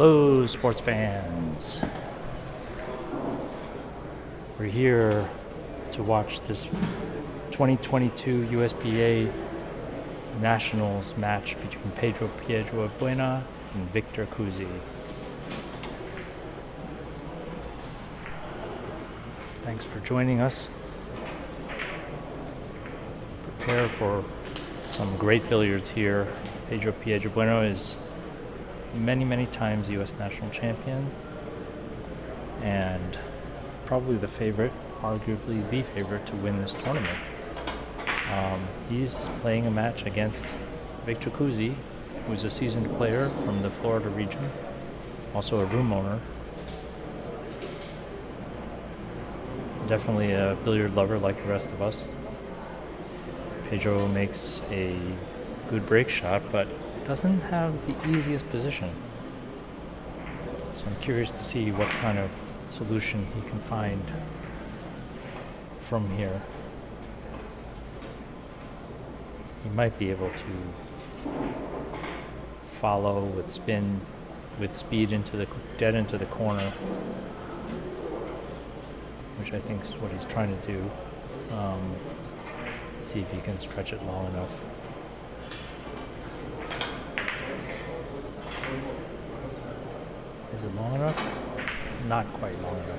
Hello, sports fans. We're here to watch this 2022 USBA Nationals match between Pedro Piedrabuena and Victor Kuzzi. Thanks for joining us. Prepare for some great billiards here. Pedro Piedrabuena is many times U.S. national champion and probably the favorite, arguably the favorite to win this tournament. He's playing a match against Victor Kuzzi, who's a seasoned player from the Florida region, also a room owner. Definitely a billiard lover like the rest of us. Pedro makes a good break shot, but doesn't have the easiest position. So I'm curious to see what kind of solution he can find from here. He might be able to follow with spin, with speed into the dead into the corner, which I think is what he's trying to do. See if he can stretch it long enough. Is it long enough? Not quite long enough.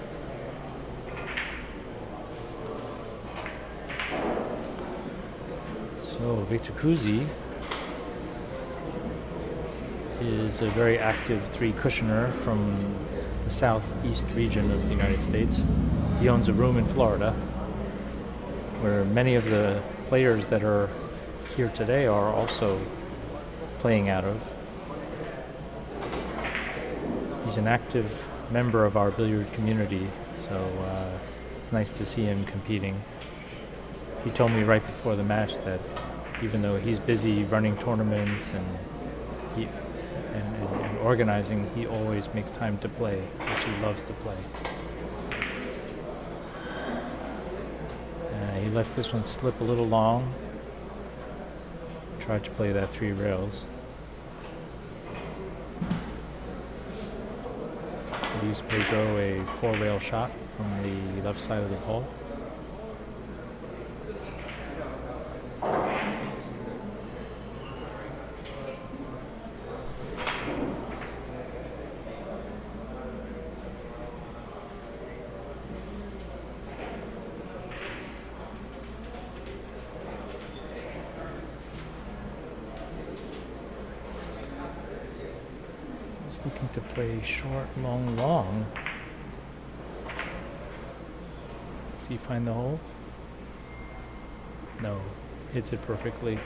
So Victor Kuzzi is a very active three-cushioner from the southeast region of the United States. He owns a room in Florida, where many of the players that are here today are also playing out of. He's an active member of our billiard community, so it's nice to see him competing. He told me right before the match that even though he's busy running tournaments and organizing, he always makes time to play, which he loves to play. He lets this one slip a little long. Tried to play that 3 rails. Gives Pedro a 4-rail shot from the left side of the ball. Looking to play short, long, long. Does he find the hole? No, hits it perfectly.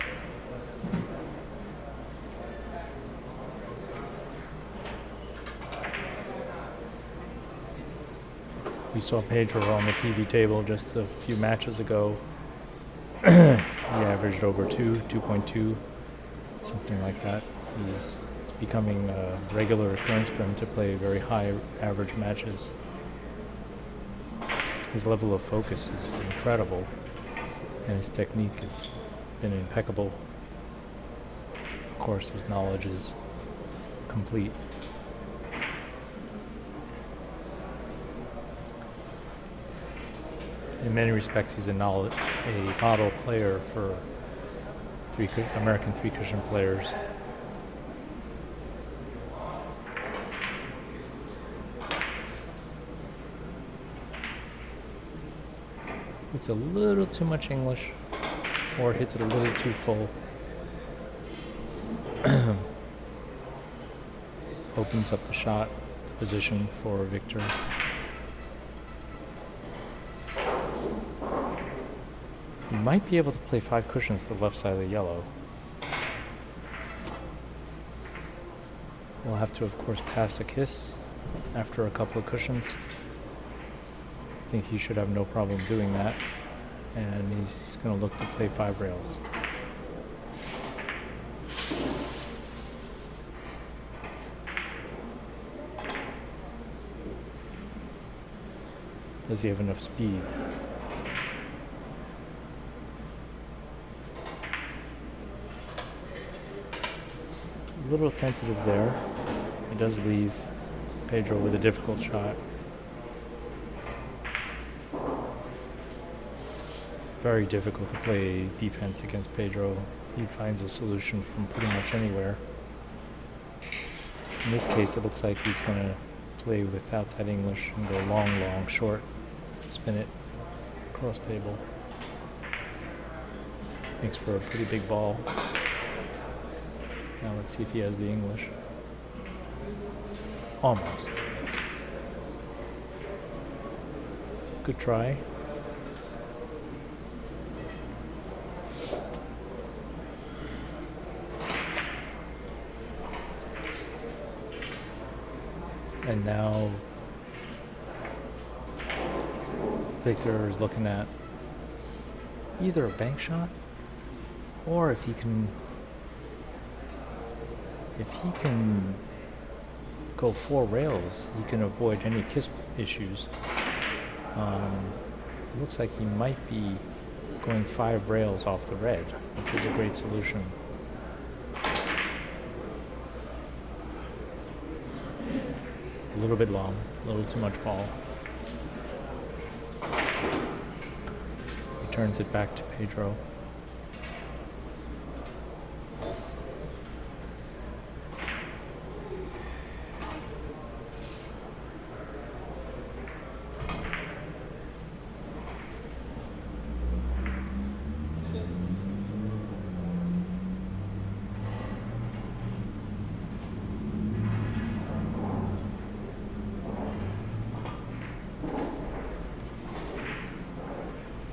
We saw Pedro on the TV table just a few matches ago. He averaged over 2.2, something like that. It's becoming a regular occurrence for him to play very high average matches. His level of focus is incredible, and his technique has been impeccable. Of course, his knowledge is complete. In many respects, he's a model player for American three-cushion players. It's a little too much English, or hits it a little too full. Opens up the shot, the position for Victor. He might be able to play 5 cushions to the left side of the yellow. We'll have to, of course, pass a kiss after a couple of cushions. I think he should have no problem doing that, and he's going to look to play 5 rails. Does he have enough speed? A little tentative there. It does leave Pedro with a difficult shot. Very difficult to play defense against Pedro. He finds a solution from pretty much anywhere. In this case, it looks like he's going to play with outside English and go long, long, short, spin it cross table. Makes for a pretty big ball. Now let's see if he has the English. Almost. Good try. And now Victor is looking at either a bank shot or if he can go 4 rails, he can avoid any kiss issues. It looks like he might be going 5 rails off the red, which is a great solution. A little bit long, a little too much ball. He turns it back to Pedro.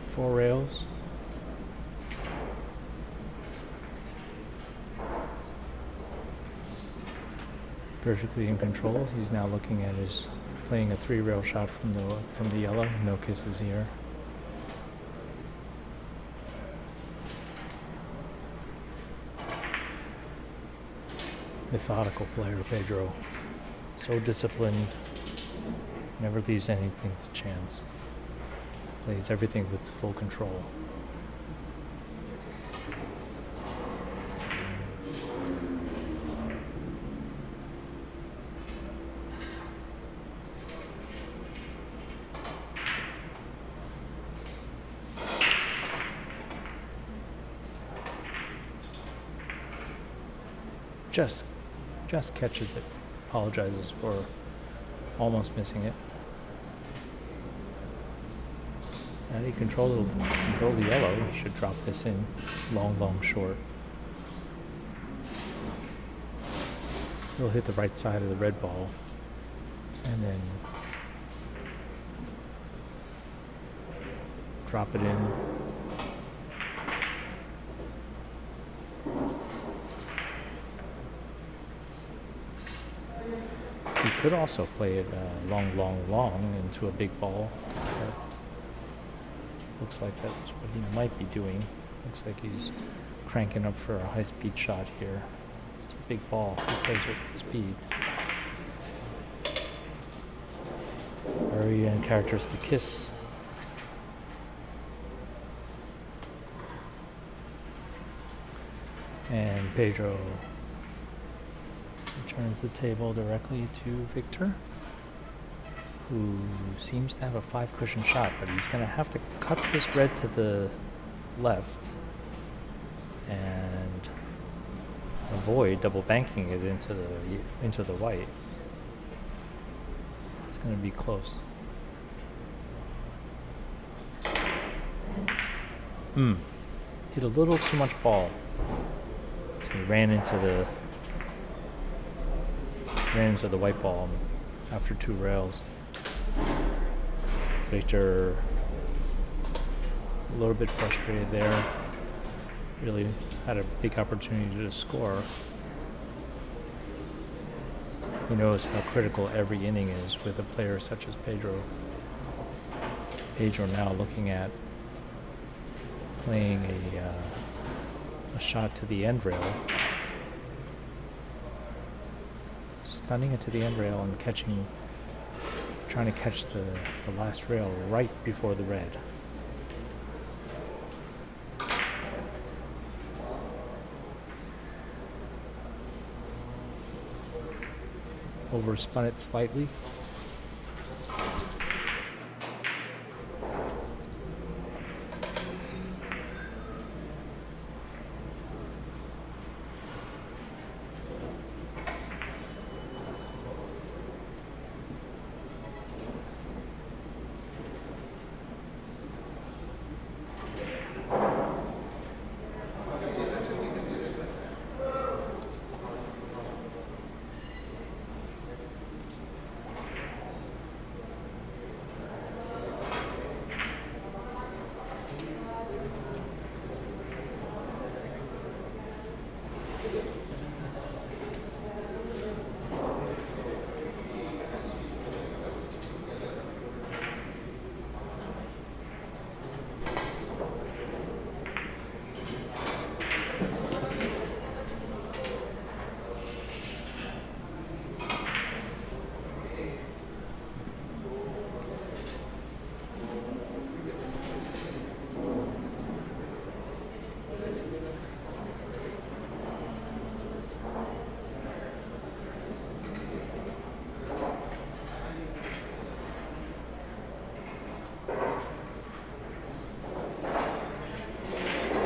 Four rails. Perfectly in control. He's now looking at playing a 3-rail shot from the yellow. No kisses here. Methodical player, Pedro. So disciplined. Never leaves anything to chance. Plays everything with full control. Just catches it. Apologizes for almost missing it. And he control the yellow. He should drop this in long, long, short. He'll hit the right side of the red ball, and then drop it in. He could also play it long, long, long into a big ball. Looks like that's what he might be doing. Looks like he's cranking up for a high-speed shot here. It's a big ball. He plays with speed. Very uncharacteristic kiss. And Pedro returns the table directly to Victor, who seems to have a 5-cushion shot, but he's going to have to cut this red to the left and avoid double banking it into the white. It's going to be close. Hit a little too much ball. So he ran into the white ball after 2 rails. Victor a little bit frustrated there. Really had a big opportunity to score. He knows how critical every inning is with a player such as Pedro. Pedro now looking at playing a shot to the end rail, stunning it to the end rail and trying to catch the last rail right before the red. overspun it slightly.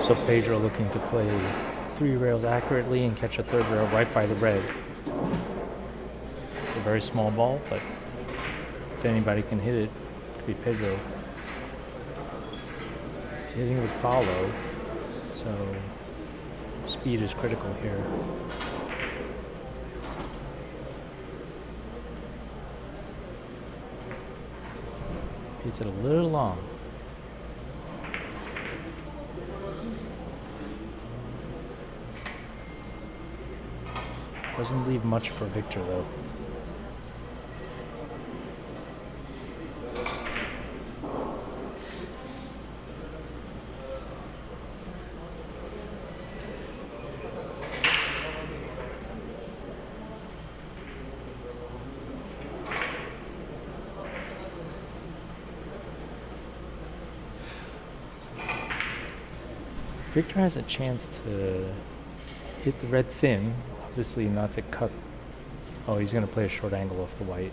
So Pedro looking to play 3 rails accurately and catch a 3rd rail right by the red. It's a very small ball, but if anybody can hit it, it could be Pedro. He's hitting with follow, so speed is critical here. Hits it a little long. Doesn't leave much for Victor, though. Victor has a chance to hit the red thin. Obviously not to cut. Oh, he's going to play a short angle off the white.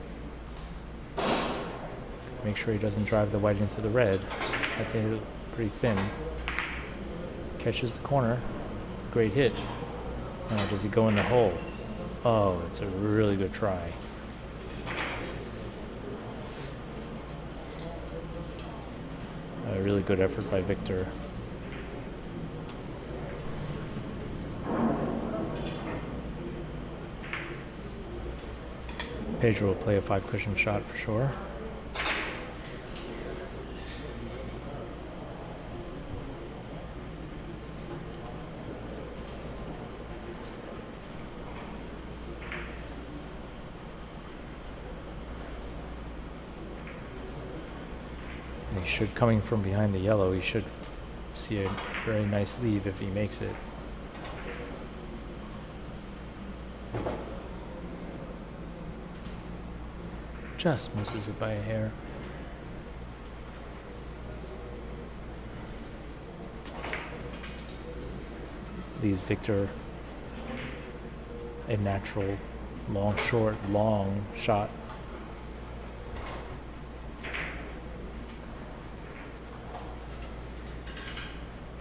Make sure he doesn't drive the white into the red. Just have to hit it pretty thin. Catches the corner. Great hit. Now, does he go in the hole? Oh, it's a really good try. A really good effort by Victor. Pedro will play a 5-cushion shot for sure. And he should, coming from behind the yellow, he should see a very nice leave if he makes it. Just misses it by a hair. Leaves Victor a natural long shot.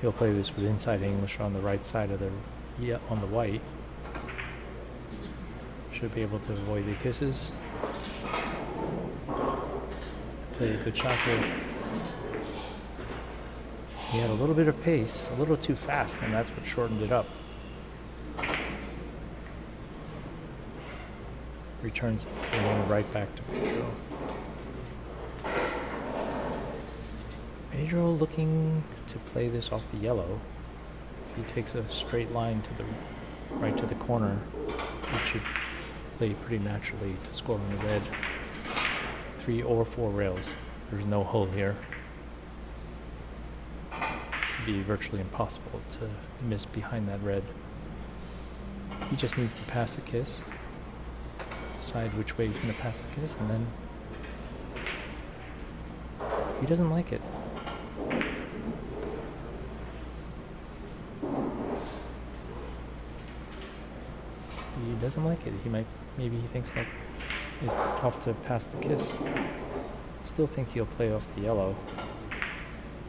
He'll play this with inside English on the right side of the on the white. Should be able to avoid the kisses. Play a good shot here. He had a little bit of pace, a little too fast, and that's what shortened it up. Returns and then right back to Pedro. Pedro looking to play this off the yellow. If he takes a straight line to the right to the corner, it should play pretty naturally to score on the red. 3 or 4 rails. There's no hole here. It'd be virtually impossible to miss behind that red. He just needs to pass the kiss, decide which way he's going to pass the kiss, and then he doesn't like it. He doesn't like it. Maybe he thinks that It's tough to pass the kiss. Still think he'll play off the yellow,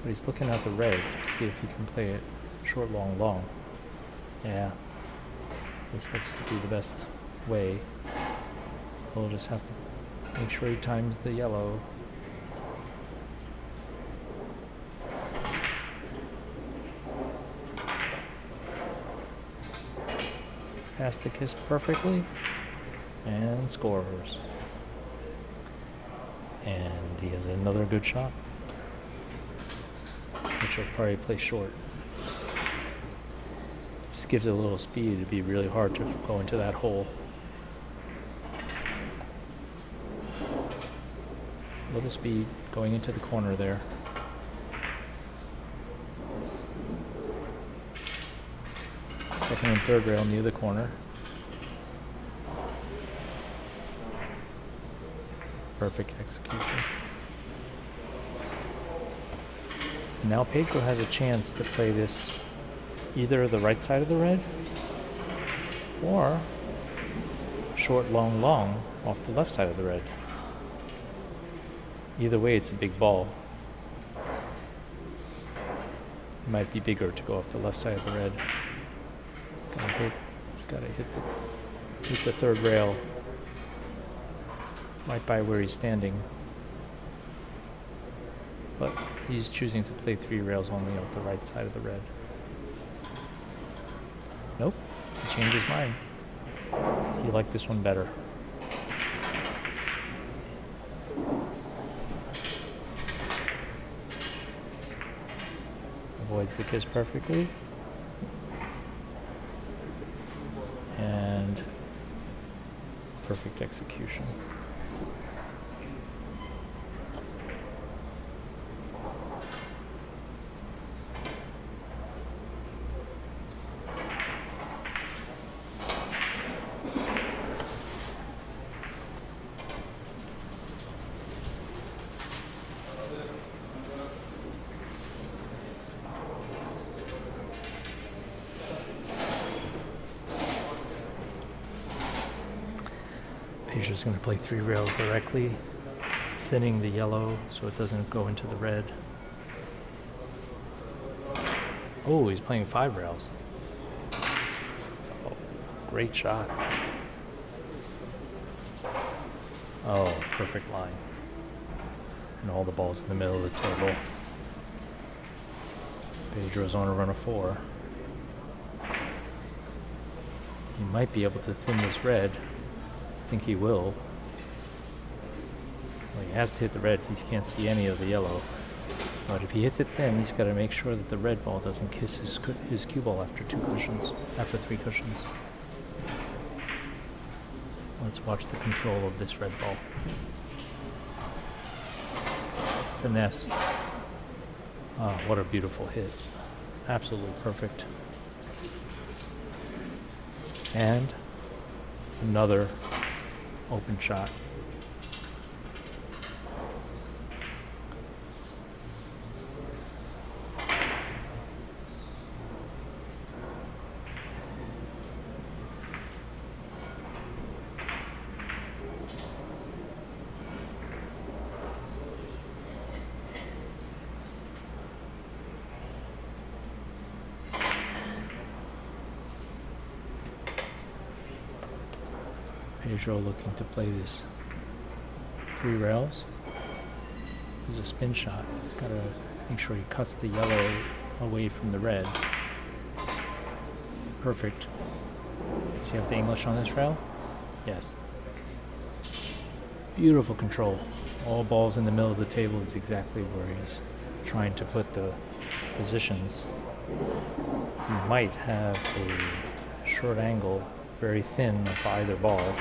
but he's looking at the red to see if he can play it short, long, long. Yeah, this looks to be the best way. We'll just have to make sure he times the yellow. Pass the kiss perfectly and scores. And he has another good shot, which he'll probably play short. Just gives it a little speed. It'd be really hard to go into that hole. Little speed going into the corner there. Second and third rail near the corner. Perfect execution. And now Pedro has a chance to play this either the right side of the red or short, long, long off the left side of the red. Either way, it's a big ball. It might be bigger to go off the left side of the red. It's gotta hit the third rail right by where he's standing. But he's choosing to play 3 rails only off the right side of the red. Nope, he changed his mind. He liked this one better. Avoids the kiss perfectly. And perfect execution. Pedro's going to play 3 rails directly, thinning the yellow so it doesn't go into the red. Oh, he's playing 5 rails. Oh, great shot. Oh, perfect line. And all the balls in the middle of the table. Pedro's on a run of 4. He might be able to thin this red. I think he will. Well, he has to hit the red. He can't see any of the yellow. But if he hits it thin, he's got to make sure that the red ball doesn't kiss his cue ball after 3 cushions. Let's watch the control of this red ball. Finesse. Oh, what a beautiful hit. Absolutely perfect. And another open shot. Pedro looking to play this 3 rails. There's a spin shot. He's got to make sure he cuts the yellow away from the red. Perfect. Does he have the English on this rail? Yes. Beautiful control. All balls in the middle of the table is exactly where he's trying to put the positions. He might have a short angle, very thin of either ball.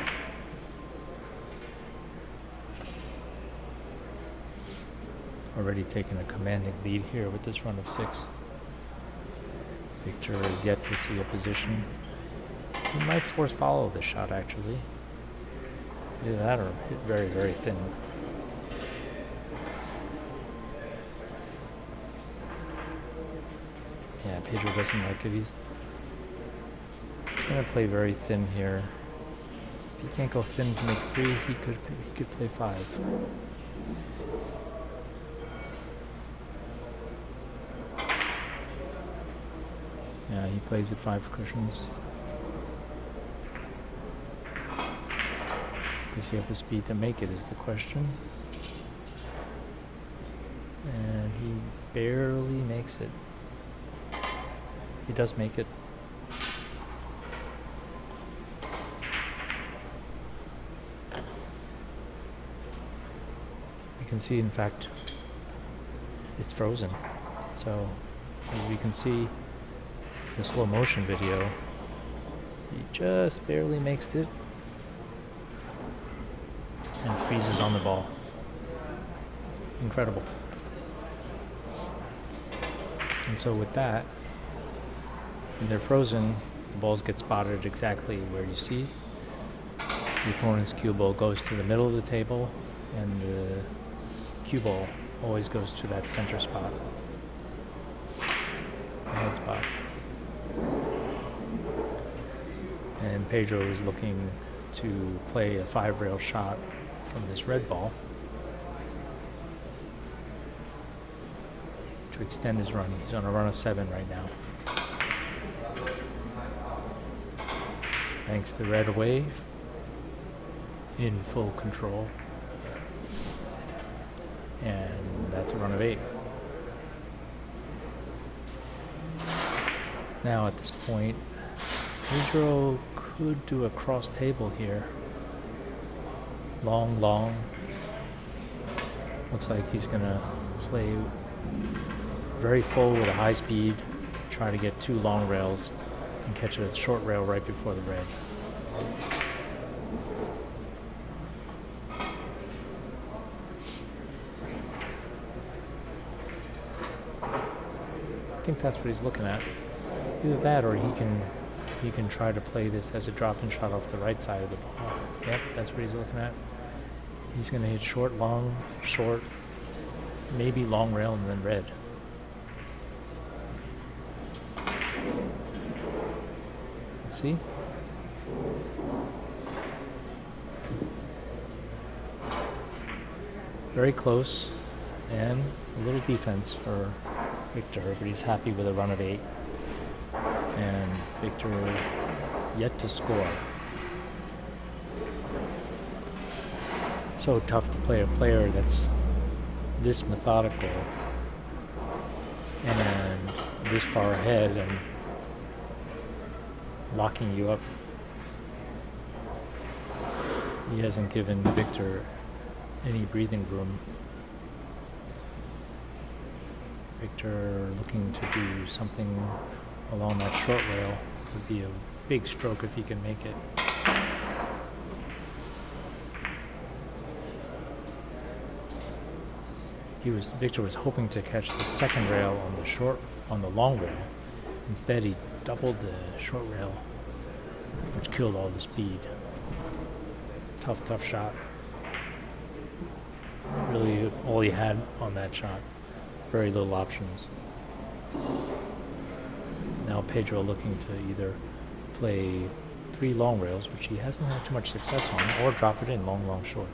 Already taking a commanding lead here with this run of 6. Victor is yet to see a position. He might force follow this shot actually. Either that or hit very, very thin. Yeah, Pedro doesn't like it. He's going to play very thin here. If he can't go thin to make 3, he could play 5. Yeah, he plays at 5 cushions. Does he have the speed to make it is the question. And he barely makes it. He does make it. You can see, in fact, it's frozen. So, as we can see, the slow motion video, he just barely makes it and freezes on the ball. Incredible. And so with that, when they're frozen, the balls get spotted exactly where you see. The opponent's cue ball goes to the middle of the table, and the cue ball always goes to that center spot, the head spot. And Pedro is looking to play a 5-rail shot from this red ball to extend his run. He's on a run of 7 right now. Banks the red wave in full control. And that's a run of 8. Now at this point, Pedro could do a cross table here. Long, long. Looks like he's gonna play very full with a high speed, try to get 2 long rails and catch a short rail right before the red. I think that's what he's looking at. Either that, or he can try to play this as a drop-in shot off the right side of the ball. Yep, that's what he's looking at. He's going to hit short, long, short, maybe long rail, and then red. Let's see. Very close, and a little defense for Victor, but he's happy with a run of 8. And Victor yet to score. So tough to play a player that's this methodical and this far ahead and locking you up. He hasn't given Victor any breathing room. Victor looking to do something along that short rail would be a big stroke if he can make it. Victor was hoping to catch the second rail on the long rail. Instead, he doubled the short rail, which killed all the speed. Tough shot. Really, all he had on that shot. Very little options. Now Pedro looking to either play 3 long rails, which he hasn't had too much success on, or drop it in long, long, short.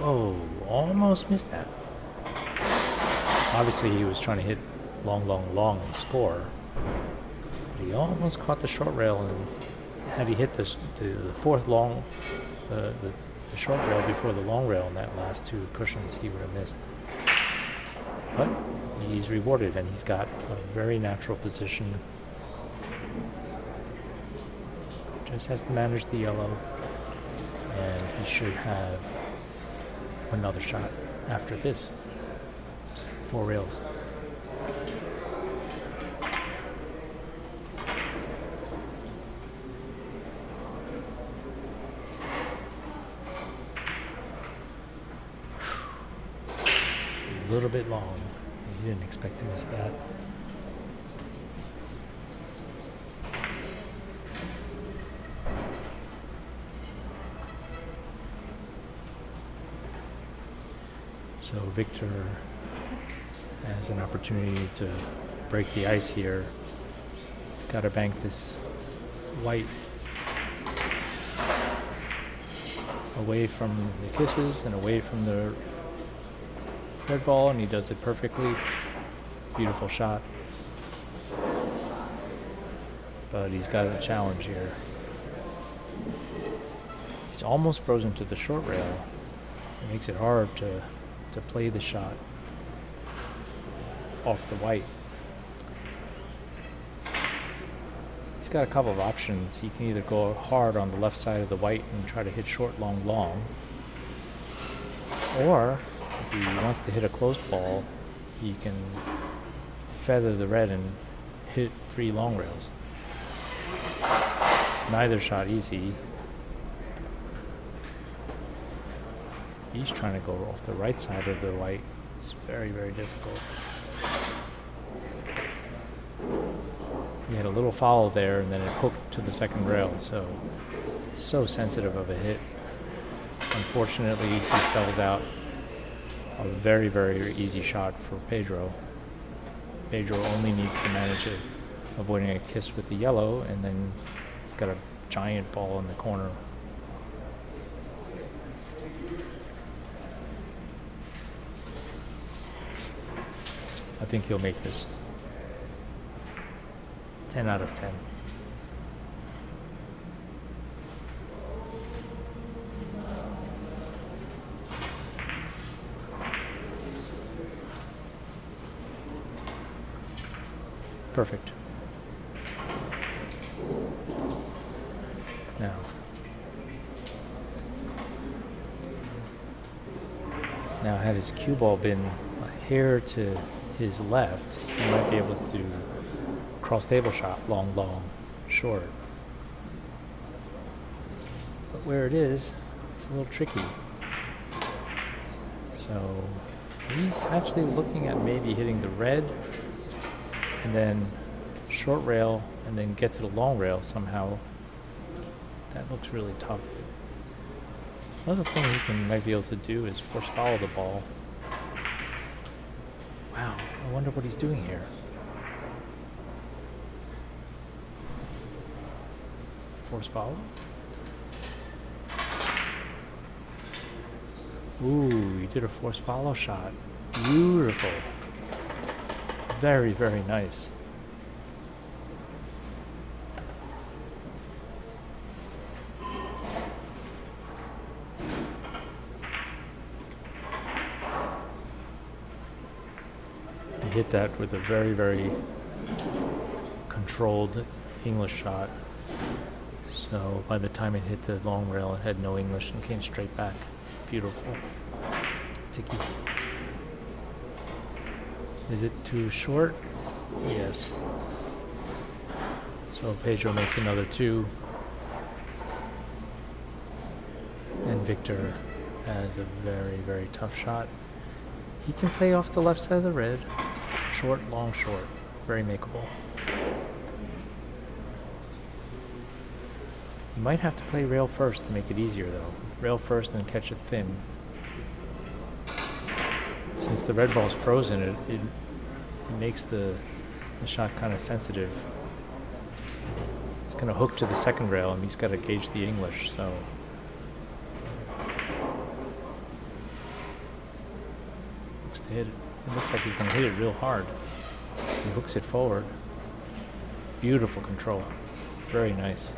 Oh, almost missed that. Obviously he was trying to hit long, long, long and score. But he almost caught the short rail, and had he hit the 4th long, the short rail before the long rail in that last 2 cushions, he would have missed. But he's rewarded, and he's got a very natural position. Just has to manage the yellow, and he should have another shot after this. 4 rails. A little bit long. He didn't expect to miss that. So Victor has an opportunity to break the ice here got to bank this white away from the kisses and away from the red ball, and he does it perfectly. Beautiful shot. But he's got a challenge here. He's almost frozen to the short rail. It makes it hard to play the shot off the white. He's got a couple of options. He can either go hard on the left side of the white and try to hit short, long, long. Or if he wants to hit a close ball, he can feather the red and hit 3 long rails. Neither shot easy. He's trying to go off the right side of the white. It's very, very difficult. He had a little foul there, and then it hooked to the second rail, so sensitive of a hit. Unfortunately, he sells out a very, very easy shot for Pedro. Pedro only needs to manage it, avoiding a kiss with the yellow, and then he's got a giant ball in the corner. I think he'll make this 10 out of 10. Perfect. Now had his cue ball been a hair to his left, he might be able to do cross table shot, long, long, short. But where it is, it's a little tricky. So he's actually looking at maybe hitting the red and then short rail and then get to the long rail somehow. That looks really tough. Another thing he might be able to do is force follow the ball. Wow, I wonder what he's doing here. Force follow? Ooh, he did a force follow shot. Beautiful. Very, very nice. He hit that with a very, very controlled English shot. So by the time it hit the long rail, it had no English and came straight back. Beautiful. Tiki. Is it too short? Yes. So Pedro makes another 2. And Victor has a very, very tough shot. He can play off the left side of the red. Short, long, short. Very makeable. You might have to play rail first to make it easier though. Rail first and catch it thin. Since the red ball's frozen, it makes the shot kind of sensitive. It's going to hook to the second rail and he's got to gauge the English, so. Looks to hit it. It looks like he's going to hit it real hard. He hooks it forward. Beautiful control. Very nice.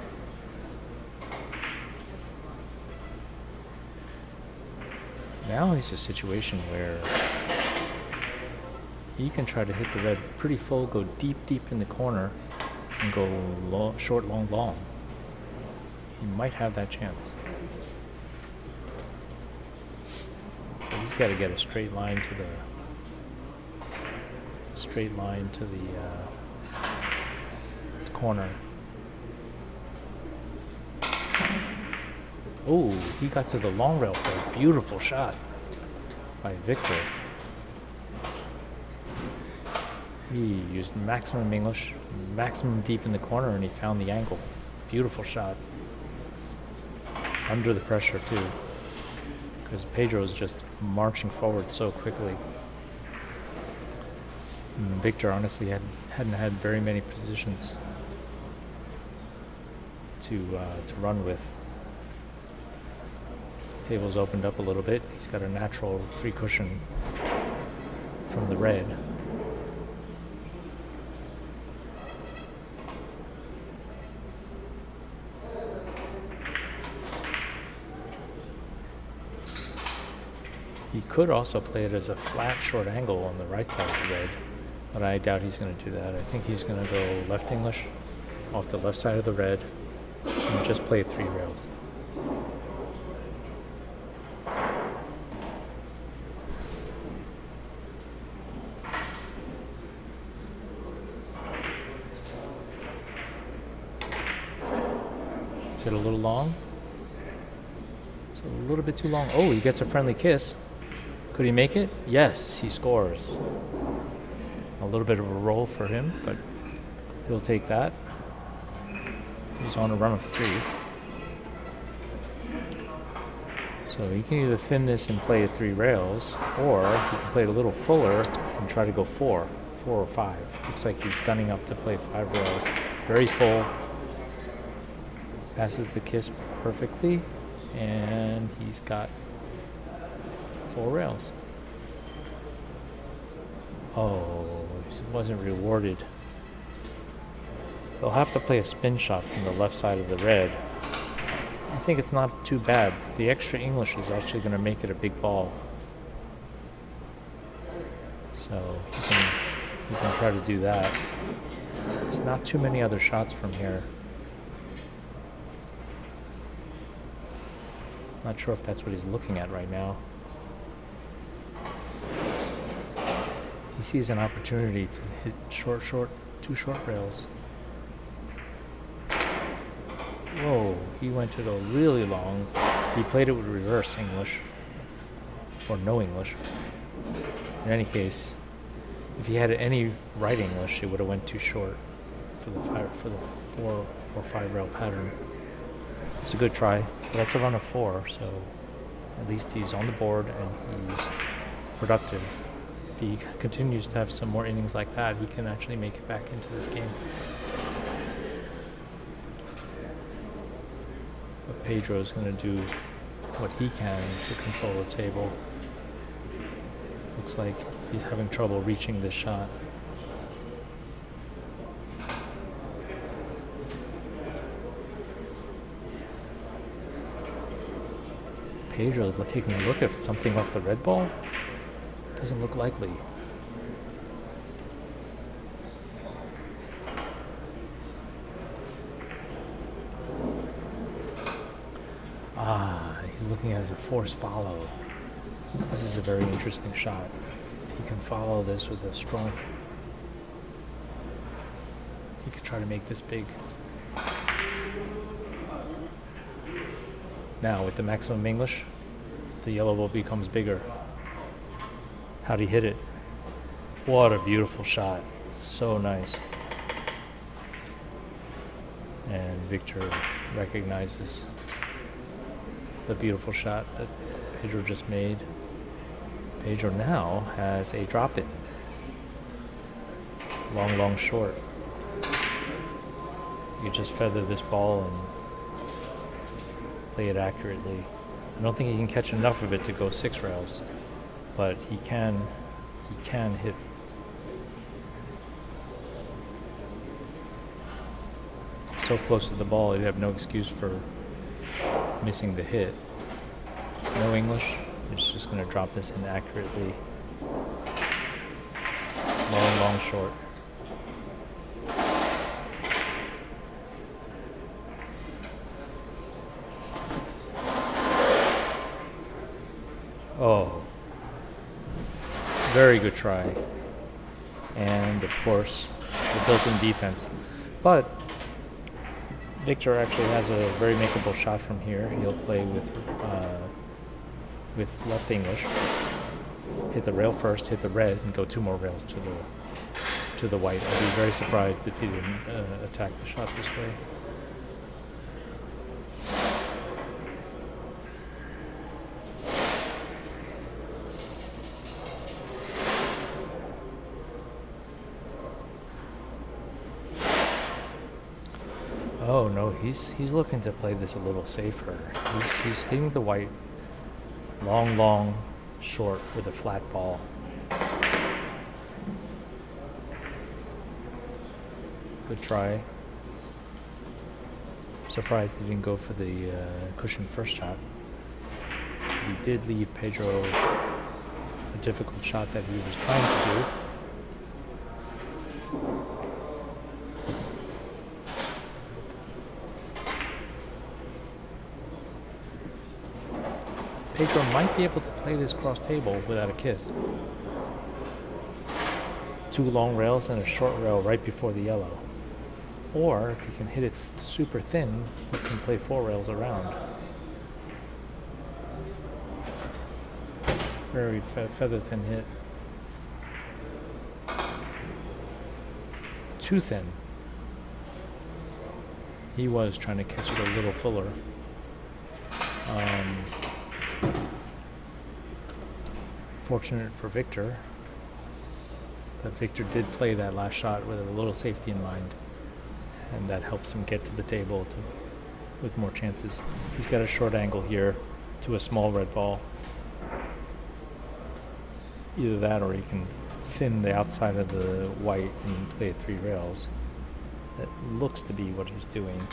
Now he's a situation where he can try to hit the red pretty full, go deep, deep in the corner, and go long, short, long, long. He might have that chance. But he's got to get a straight line to the corner. Oh, he got to the long rail first. Beautiful shot by Victor. He used maximum English, maximum deep in the corner, and he found the angle. Beautiful shot. Under the pressure, too, because Pedro is just marching forward so quickly. And Victor honestly hadn't had very many positions to run with. Table's opened up a little bit. He's got a natural 3 cushion from the red. He could also play it as a flat short angle on the right side of the red, but I doubt he's going to do that. I think he's going to go left English off the left side of the red and just play 3 rails. Is it a little long? It's a little bit too long. Oh, he gets a friendly kiss. Could he make it? Yes, he scores. A little bit of a roll for him, but he'll take that. He's on a run of 3. So he can either thin this and play it 3 rails, or he can play it a little fuller and try to go 4 or 5. Looks like he's gunning up to play 5 rails. Very full. Passes the kiss perfectly, and he's got 4 rails. Oh, he wasn't rewarded. They'll have to play a spin shot from the left side of the red. I think it's not too bad. The extra English is actually going to make it a big ball. So you can try to do that. There's not too many other shots from here. Not sure if that's what he's looking at right now. He sees an opportunity to hit 2 short rails. Whoa, he went to go really long. He played it with reverse English, or no English. In any case, if he had any right English, it would have went too short for the 4 or 5 rail pattern. It's a good try, but that's a run of 4, so at least he's on the board and he's productive. If he continues to have some more innings like that, he can actually make it back into this game. But Pedro's going to do what he can to control the table. Looks like he's having trouble reaching this shot. Pedro's taking a look at something off the red ball. Doesn't look likely. He's looking at it as a forced follow. This is a very interesting shot. If he can follow this with a strong... he could try to make this big. Now, with the maximum English, the yellow ball becomes bigger. How'd he hit it? What a beautiful shot. It's so nice. And Victor recognizes the beautiful shot that Pedro just made. Pedro now has a drop-in. Long, long, short. You can just feather this ball and play it accurately. I don't think he can catch enough of it to go 6 rails, but he can hit. So close to the ball, he'd have no excuse for missing the hit. No English. He's just going to drop this in accurately. Long, long, short. Oh. Very good try. And, of course, the built-in defense. But Victor actually has a very makeable shot from here. He'll play with left English. Hit the rail first, hit the red, and go 2 more rails to the white. I'd be very surprised if he didn't attack the shot this way. Oh, Oh no, he's looking to play this a little safer. He's hitting the white long, short with a flat ball. Good try. Surprised he didn't go for the cushioned first shot. He did leave Pedro a difficult shot that he was trying to do. Pedro might be able to play this cross table without a kiss. 2 long rails and a short rail right before the yellow. Or if you can hit it super thin, you can play 4 rails around. Very feather thin hit. Too thin. He was trying to catch it a little fuller. Fortunate for Victor, but Victor did play that last shot with a little safety in mind, and that helps him get to the table with more chances. He's got a short angle here to a small red ball. Either that or he can thin the outside of the white and play it 3 rails. That looks to be what he's doing.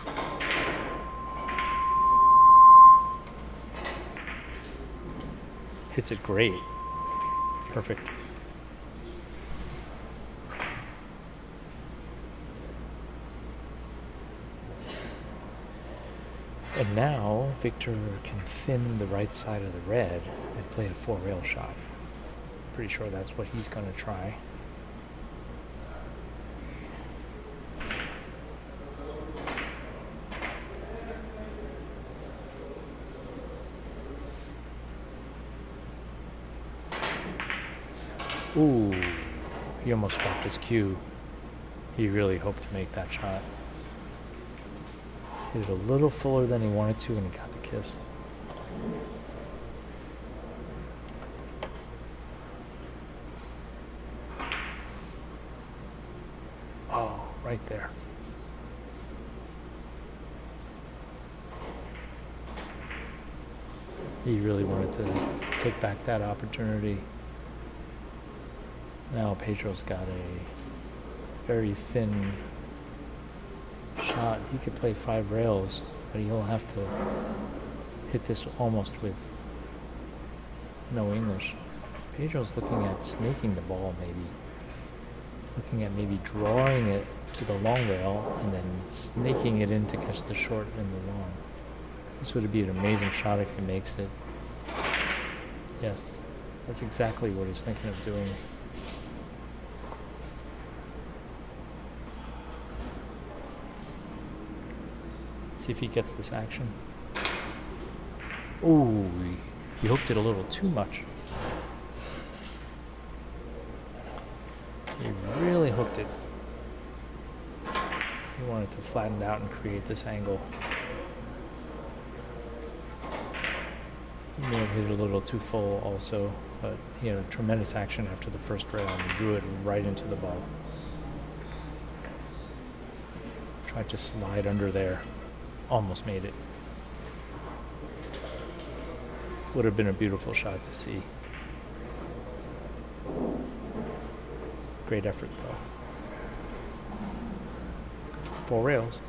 Hits it great. Perfect. And now Victor can thin the right side of the red and play a 4 rail shot. Pretty sure that's what he's going to try. Ooh, he almost dropped his cue. He really hoped to make that shot. Hit it a little fuller than he wanted to, and he got the kiss. Oh, right there. He really wanted to take back that opportunity. Now Pedro's got a very thin shot. He could play 5 rails, but he'll have to hit this almost with no English. Pedro's looking at snaking the ball, maybe. Looking at maybe drawing it to the long rail and then snaking it in to catch the short and the long. This would be an amazing shot if he makes it. Yes, that's exactly what he's thinking of doing. See if he gets this action. Ooh, he hooked it a little too much. He really hooked it. He wanted to flatten it out and create this angle. He may have hit it a little too full also, but he had a tremendous action after the first rail and he drew it right into the ball. Tried to slide under there. Almost made it. Would have been a beautiful shot to see. Great effort though. 4 rails.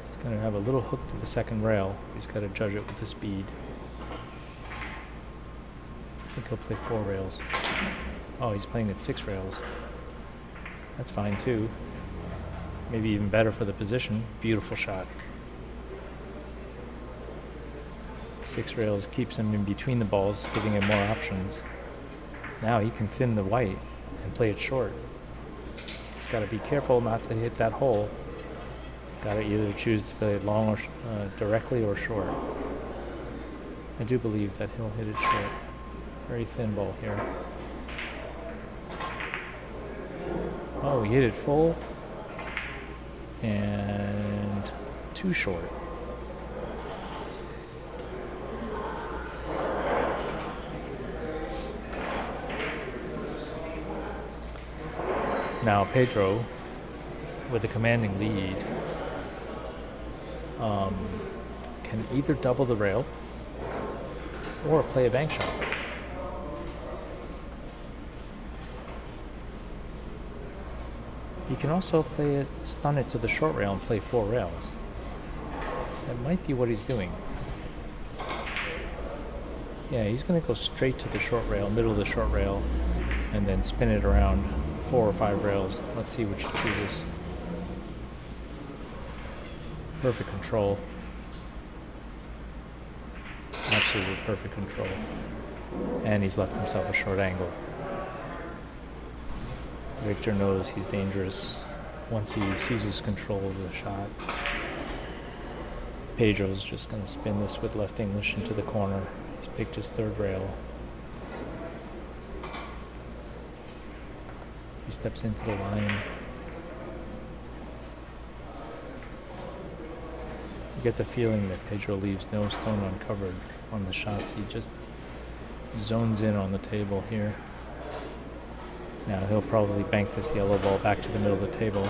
He's going to have a little hook to the second rail. He's got to judge it with the speed. I think he'll play 4 rails. Oh, he's playing at 6 rails. That's fine too. Maybe even better for the position. Beautiful shot. 6 rails keeps him in between the balls, giving him more options. Now he can thin the white and play it short. He's got to be careful not to hit that hole. He's got to either choose to play it long or directly or short. I do believe that he'll hit it short. Very thin ball here. Oh, he hit it full. And too short. Now Pedro with a commanding lead can either double the rail or play a bank shot. He can also stun it to the short rail and play 4 rails. That might be what he's doing. Yeah, he's going to go straight to the short rail, middle of the short rail, and then spin it around 4 or 5 rails. Let's see which he chooses. Perfect control. Absolutely perfect control. And he's left himself a short angle. Victor knows he's dangerous once he seizes control of the shot. Pedro's just going to spin this with left English into the corner. He's picked his 3rd rail. He steps into the line. You get the feeling that Pedro leaves no stone uncovered on the shots. He just zones in on the table here. Now he'll probably bank this yellow ball back to the middle of the table.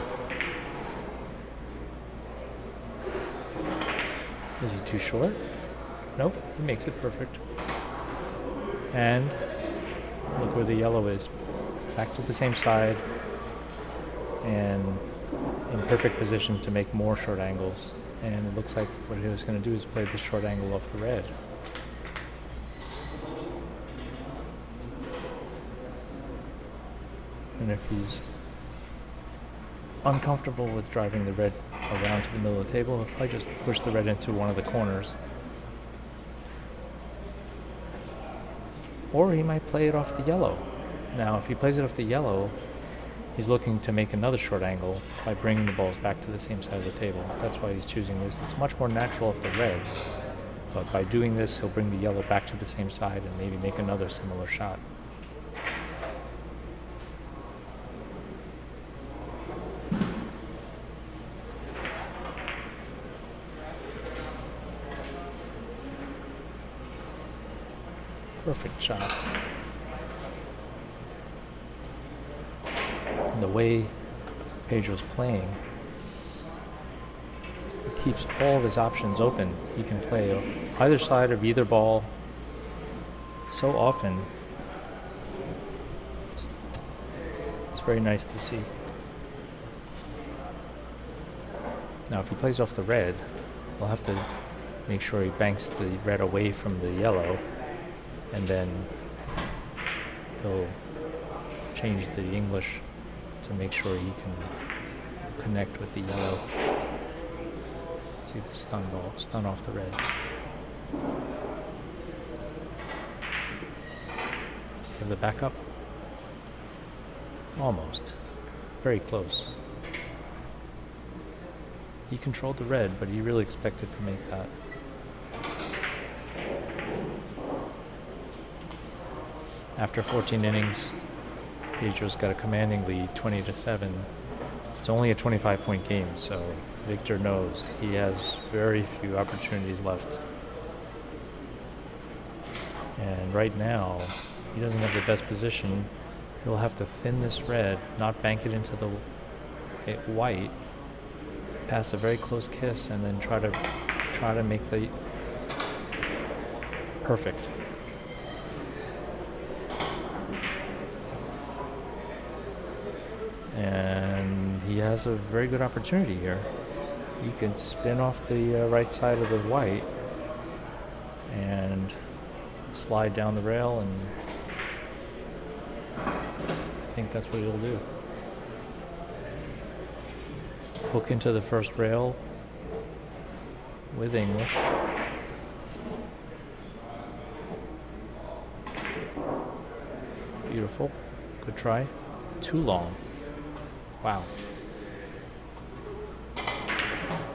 Is he too short? Nope, he makes it perfect. And look where the yellow is. Back to the same side and in perfect position to make more short angles. And it looks like what he was going to do is play the short angle off the red. And if he's uncomfortable with driving the red around to the middle of the table, he'll probably just push the red into one of the corners. Or he might play it off the yellow. Now, if he plays it off the yellow, he's looking to make another short angle by bringing the balls back to the same side of the table. That's why he's choosing this. It's much more natural off the red, but by doing this, he'll bring the yellow back to the same side and maybe make another similar shot. Perfect shot. And the way Pedro's playing, it keeps all of his options open. He can play either side of either ball so often. It's very nice to see. Now, if he plays off the red, he'll have to make sure he banks the red away from the yellow, and then he'll change the English to make sure he can connect with the yellow. See the stun off the red. Does he have the backup? Almost. Very close. He controlled the red, but he really expected to make that. After 14 innings, Pedro's got a commanding lead, 20-7. It's only a 25-point game, so Victor knows he has very few opportunities left. And right now, he doesn't have the best position. He'll have to thin this red, not bank it into the white, pass a very close kiss, and then try to make the perfect. And he has a very good opportunity here. He can spin off the right side of the white and slide down the rail, and I think that's what he'll do. Hook into the first rail with English. Beautiful. Good try. Too long. Wow.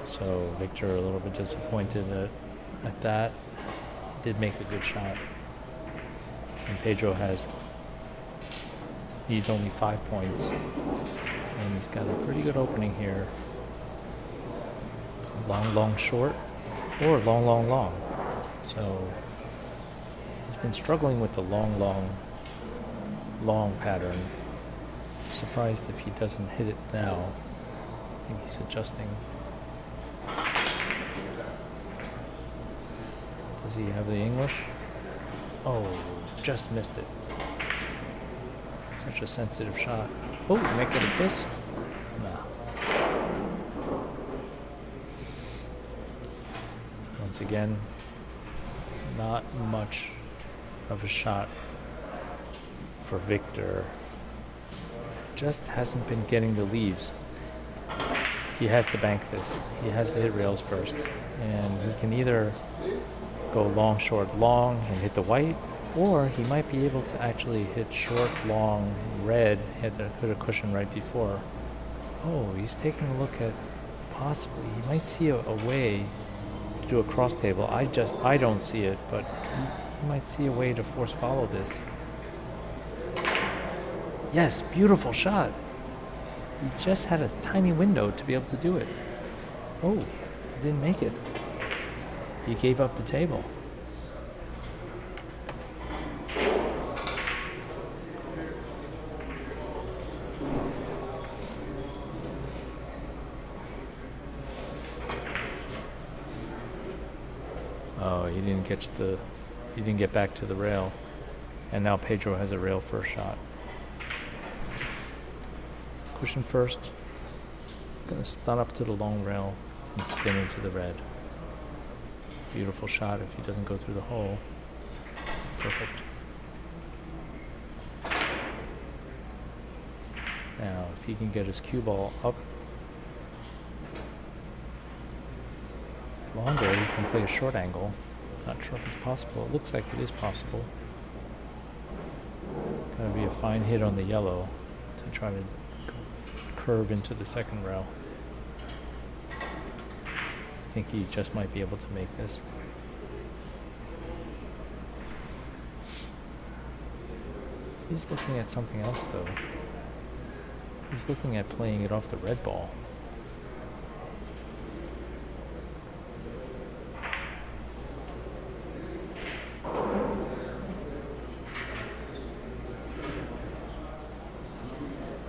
So Victor a little bit disappointed at that. Did make a good shot. And Pedro needs only 5 points. And he's got a pretty good opening here. Long, long, short, or long, long, long. So he's been struggling with the long, long, long pattern. Surprised if he doesn't hit it now. I think he's adjusting. Does he have the English? Oh, just missed it. Such a sensitive shot. Oh, you might get a kiss? No. Once again, not much of a shot for Victor. Just hasn't been getting the leaves. He has to bank this. He has to hit rails first. And he can either go long, short, long and hit the white, or he might be able to actually hit short, long, red, hit a cushion right before. Oh, he's taking a look at possibly, he might see a way to do a cross table. I don't see it, but he might see a way to force follow this. Yes, beautiful shot. He just had a tiny window to be able to do it. Oh, he didn't make it. He gave up the table. Oh, he didn't get back to the rail. And now Pedro has a rail first shot. Cushion first. He's going to stun up to the long rail and spin into the red. Beautiful shot if he doesn't go through the hole. Perfect. Now, if he can get his cue ball up longer, he can play a short angle. Not sure if it's possible. It looks like it is possible. Gotta be a fine hit on the yellow to try to curve into the second rail. I think he just might be able to make this. He's looking at something else though. He's looking at playing it off the red ball.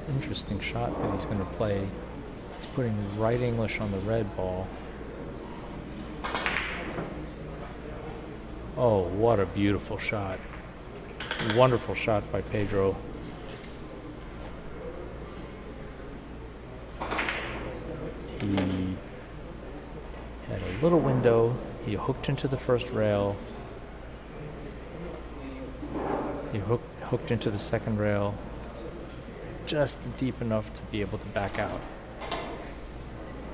Interesting shot that he's going to play. He's putting right English on the red ball. Oh, what a beautiful shot. Wonderful shot by Pedro. He had a little window. He hooked into the first rail. He hooked into the second rail. Just deep enough to be able to back out.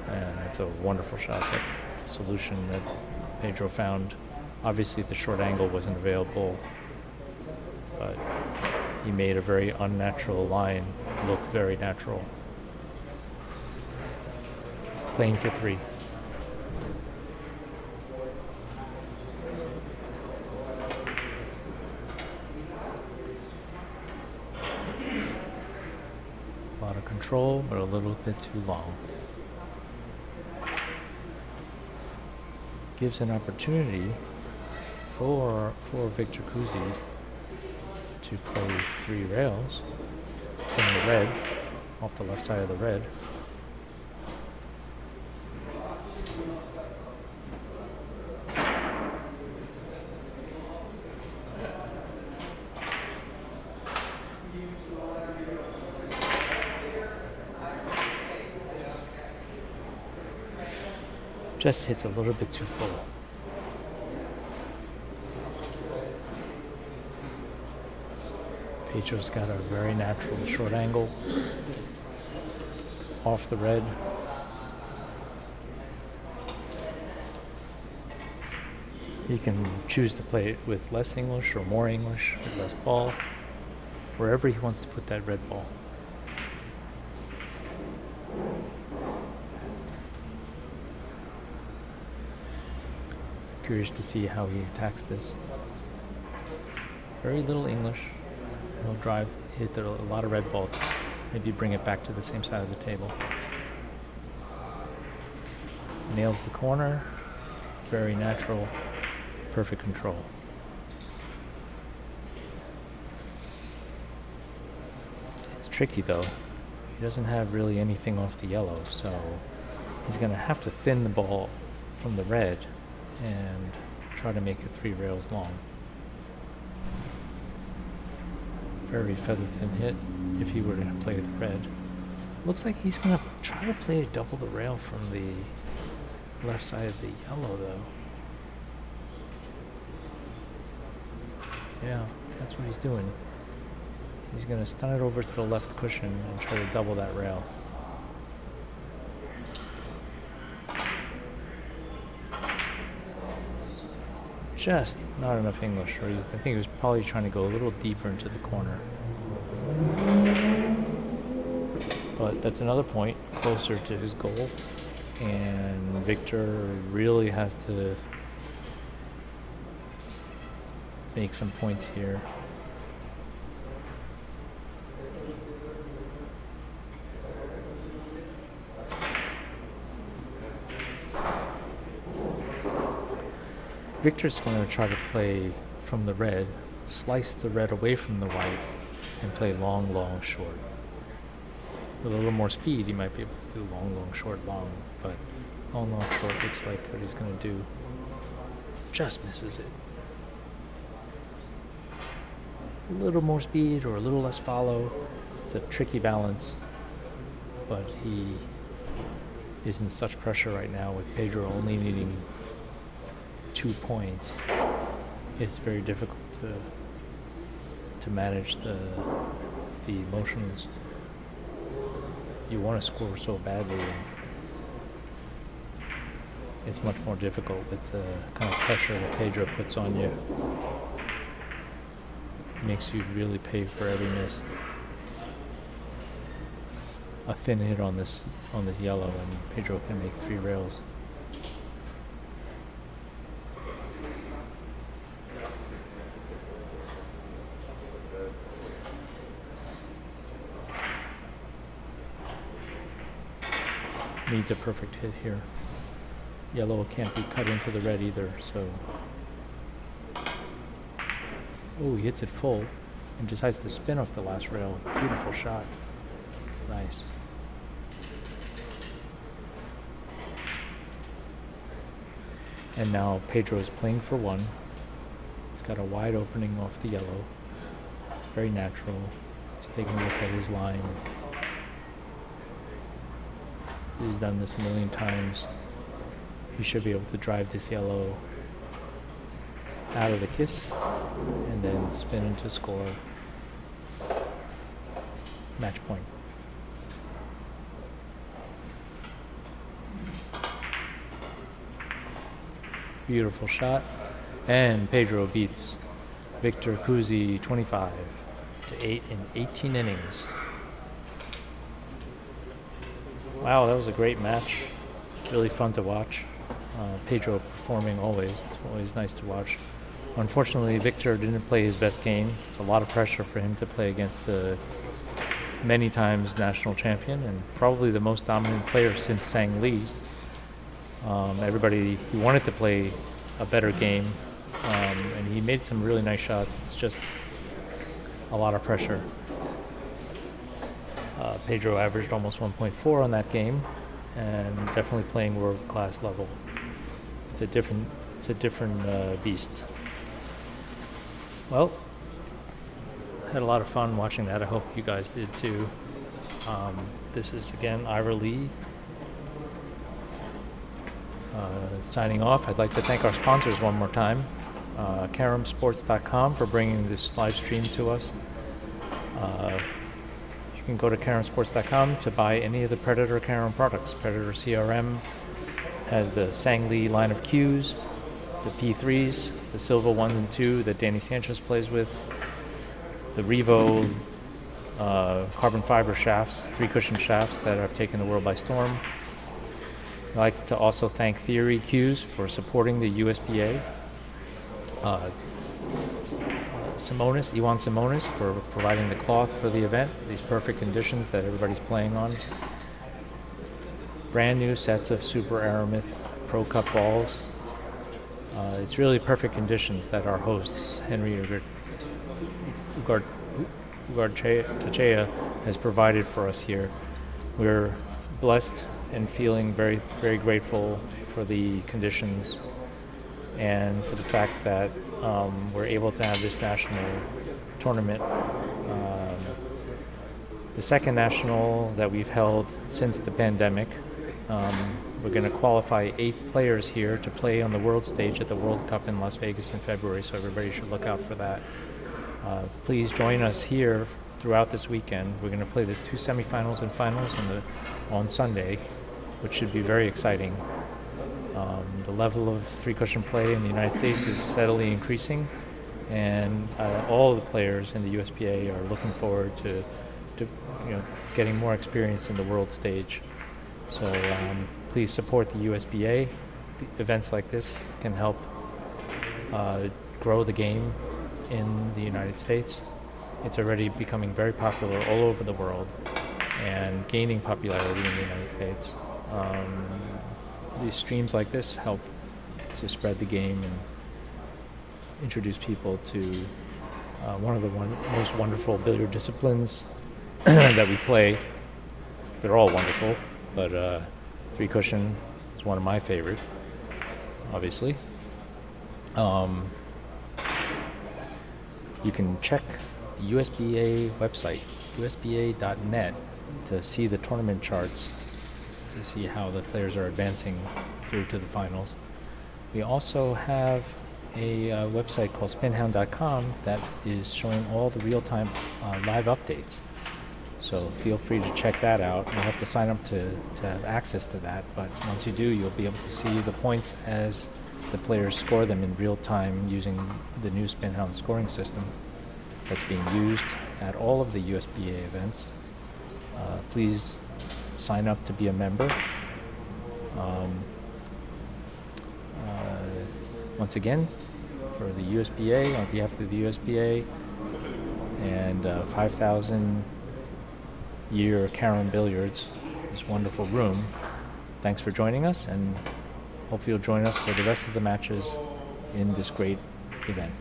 And it's a wonderful shot. That solution that Pedro found. Obviously the short angle wasn't available, but he made a very unnatural line look very natural. Playing for 3. A lot of control, but a little bit too long. Gives an opportunity for Victor Kuzzi to play 3 rails from the red, off the left side of the red. Just hits a little bit too full. Pedro's got a very natural short angle off the red. He can choose to play it with less English or more English, with less ball, wherever he wants to put that red ball. Curious to see how he attacks this. Very little English. He'll drive, hit a lot of red ball to maybe bring it back to the same side of the table. Nails the corner. Very natural. Perfect control. It's tricky though. He doesn't have really anything off the yellow, so he's going to have to thin the ball from the red and try to make it 3 rails long. Very feather thin hit if he were to play the red. Looks like he's going to try to play double the rail from the left side of the yellow, though. Yeah, that's what he's doing. He's going to stun it over to the left cushion and try to double that rail. Just not enough English, or I think he was probably trying to go a little deeper into the corner. But that's another point closer to his goal, and Victor really has to make some points here. Victor's going to try to play from the red, slice the red away from the white, and play long, long, short. With a little more speed, he might be able to do long, long, short, long, but long, long, short looks like what he's going to do. Just misses it. A little more speed or a little less follow. It's a tricky balance, but he is in such pressure right now with Pedro only needing 2 points. It's very difficult to manage the emotions. You want to score so badly, and it's much more difficult with the kind of pressure that Pedro puts on you. It makes you really pay for every miss. A thin hit on this yellow, and Pedro can make 3 rails. Needs a perfect hit here. Yellow can't be cut into the red either, so. Oh, he hits it full and decides to spin off the last rail. Beautiful shot. Nice. And now Pedro is playing for 1. He's got a wide opening off the yellow. Very natural. He's taking a look at his line. He's done this a million times. He should be able to drive this yellow out of the kiss and then spin into score. Match point. Beautiful shot. And Pedro beats Victor Kuzzi 25-8 in 18 innings. Wow, that was a great match. Really fun to watch. Pedro performing always. It's always nice to watch. Unfortunately, Victor didn't play his best game. It's a lot of pressure for him to play against the many times national champion and probably the most dominant player since Sang Lee. He wanted to play a better game, and he made some really nice shots. It's just a lot of pressure. Pedro averaged almost 1.4 on that game, and definitely playing world-class level. It's a different beast. Well, had a lot of fun watching that. I hope you guys did too. This is again Ira Lee signing off. I'd like to thank our sponsors one more time. Caromsports.com for bringing this live stream to us. You can go to Caromsports.com to buy any of the Predator Carom products. Predator CRM has the Sang Lee line of cues, the P3s, the Silva 1 and 2 that Danny Sanchez plays with, the Revo carbon fiber shafts, 3-cushion shafts that have taken the world by storm. I'd like to also thank Theory Cues for supporting the USBA. Simonis for providing the cloth for the event, these perfect conditions that everybody's playing on. Brand new sets of Super Aramith Pro Cup balls. It's really perfect conditions that our hosts, Henry Ugarte has provided for us here. We're blessed and feeling very, very grateful for the conditions and for the fact that we're able to have this national tournament. The second national that we've held since the pandemic. We're going to qualify 8 players here to play on the world stage at the World Cup in Las Vegas in February, so everybody should look out for that. Please join us here throughout this weekend. We're going to play the 2 semifinals and finals on Sunday, which should be very exciting. The level of 3-cushion play in the United States is steadily increasing, and all of the players in the USBA are looking forward to getting more experience in the world stage. So please support the USBA. Events like this can help grow the game in the United States. It's already becoming very popular all over the world and gaining popularity in the United States. These streams like this help to spread the game and introduce people to one of the most wonderful billiard disciplines that we play. They're all wonderful, but 3-cushion is one of my favorite, obviously. You can check the USBA website, usba.net, to see the tournament charts, to see how the players are advancing through to the finals. We also have a website called spinhound.com that is showing all the real-time live updates. So feel free to check that out. You'll have to sign up to have access to that, but once you do, you'll be able to see the points as the players score them in real time using the new Spinhound scoring system that's being used at all of the USBA events. Please sign up to be a member. Once again, for the USBA, on behalf of the USBA and 5,000 year Carom Billiards, this wonderful room. Thanks for joining us, and hope you'll join us for the rest of the matches in this great event.